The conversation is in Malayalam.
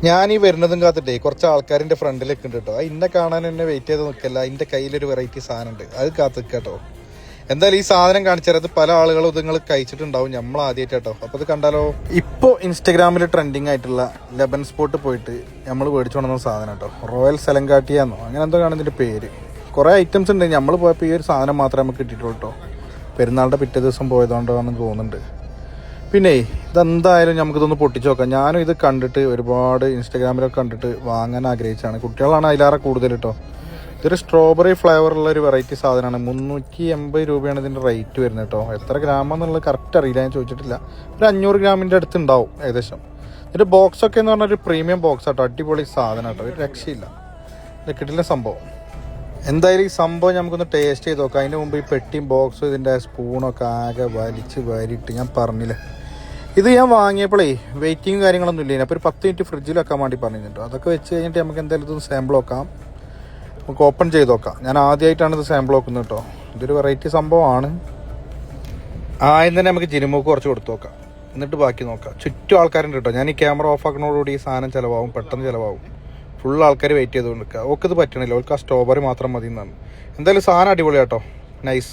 ഞാൻ ഈ വരുന്നതും കാത്തിട്ടേ കുറച്ച് ആൾക്കാരിൻ്റെ ഫ്രണ്ടിലേക്ക് ഉണ്ട് കേട്ടോ. ഇന്നെ കാണാൻ എന്നെ വെയിറ്റ് ചെയ്ത് നിൽക്കല്ല. എൻ്റെ കയ്യിലൊരു വെറൈറ്റി സാധനം ഉണ്ട്, അത് കാത്ത് നിൽക്കുക കേട്ടോ. എന്തായാലും ഈ സാധനം കാണിച്ചത് പല ആളുകളും ഇത് നിങ്ങൾ കഴിച്ചിട്ടുണ്ടാവും, നമ്മൾ ആദ്യമായിട്ട് കേട്ടോ. അപ്പോൾ ഇത് കണ്ടാലോ. ഇപ്പോൾ ഇൻസ്റ്റഗ്രാമിൽ ട്രെൻഡിങ് ആയിട്ടുള്ള ലെബൻ സ്പോട്ട് പോയിട്ട് നമ്മൾ മേടിച്ചു കൊണ്ടുവന്ന സാധനം കേട്ടോ. റോയൽ സെലങ്കാട്ടിയാന്നോ അങ്ങനെ എന്തോ കാണുന്നതിൻ്റെ പേര്. കുറേ ഐറ്റംസ് ഉണ്ട്. നമ്മൾ പോയപ്പോൾ ഈ ഒരു സാധനം മാത്രമേ നമുക്ക് കിട്ടിയിട്ടുള്ളൂ കേട്ടോ. പെരുന്നാളുടെ പിറ്റേ ദിവസം പോയതുകൊണ്ടാണെന്ന് തോന്നുന്നുണ്ട്. പിന്നെ ഇതെന്തായാലും നമുക്കിതൊന്ന് പൊട്ടിച്ച് നോക്കാം. ഞാനും ഇത് കണ്ടിട്ട് ഒരുപാട് ഇൻസ്റ്റാഗ്രാമിലൊക്കെ കണ്ടിട്ട് വാങ്ങാൻ ആഗ്രഹിച്ചാണ്. കുട്ടികളാണ് അതിലേറെ കൂടുതൽ കേട്ടോ. ഇതൊരു സ്ട്രോബെറി ഫ്ലേവറുള്ള ഒരു വെറൈറ്റി സാധനമാണ്. 380 രൂപയാണ് ഇതിൻ്റെ റേറ്റ് വരുന്നത് കേട്ടോ. എത്ര ഗ്രാമാന്നുള്ളത് കറക്റ്റ് അറിയില്ല, ഞാൻ ചോദിച്ചിട്ടില്ല. ഒരു 500 ഗ്രാമിൻ്റെ അടുത്ത് ഉണ്ടാവും ഏകദേശം. ഇതിൻ്റെ ബോക്സൊക്കെ എന്ന് പറഞ്ഞാൽ ഒരു പ്രീമിയം ബോക്സ് ആട്ടോ. അടിപൊളി സാധനം കേട്ടോ, ഒരു രക്ഷയില്ല. ഇത് കിട്ടില്ല സംഭവം. എന്തായാലും ഈ സംഭവം നമുക്കൊന്ന് ടേസ്റ്റ് ചെയ്ത് നോക്കാം. അതിന് മുമ്പ് ഈ പെട്ടിയും ബോക്സും ഇതിൻ്റെ സ്പൂണൊക്കെ ആകെ വലിച്ച് വാരിയിട്ട് ഞാൻ പറഞ്ഞില്ലേ. ഇത് ഞാൻ വാങ്ങിയപ്പോഴേ വെയിറ്റിംഗ് കാര്യങ്ങളൊന്നും ഇല്ല. അപ്പോൾ ഒരു 10 മിനിറ്റ് ഫ്രിഡ്ജിൽ വെക്കാൻ വേണ്ടി പറഞ്ഞിട്ടോ. അതൊക്കെ വെച്ച് കഴിഞ്ഞിട്ട് നമുക്ക് എന്തായാലും ഇതൊന്ന് സാമ്പിൾ നോക്കാം. നമുക്ക് ഓപ്പൺ ചെയ്ത് നോക്കാം. ഞാൻ ആദ്യമായിട്ടാണ് ഇത് സാമ്പിൾ നോക്കുന്നത് കേട്ടോ. ഇതൊരു വെറൈറ്റി സംഭവമാണ്. ആദ്യം തന്നെ നമുക്ക് ജിനുമോക്ക് കുറച്ച് കൊടുത്ത് നോക്കാം, എന്നിട്ട് ബാക്കി നോക്കാം. ചുറ്റും ആൾക്കാരുണ്ട് കേട്ടോ. ഞാൻ ഈ ക്യാമറ ഓഫ് ആക്കുന്നതോടുകൂടി ഈ സാധനം ചിലവാകും, പെട്ടെന്ന് ചിലവാകും. ഫുൾ ആൾക്കാർ വെയിറ്റ് ചെയ്തുകൊണ്ട് നിൽക്കുക. ഓക്കെ ഇത് പറ്റണില്ല, ഓർക്ക് ആ സ്ട്രോബെറി മാത്രം മതി എന്നാണ്. എന്തായാലും സാധനം അടിപൊളി കേട്ടോ, നൈസ്.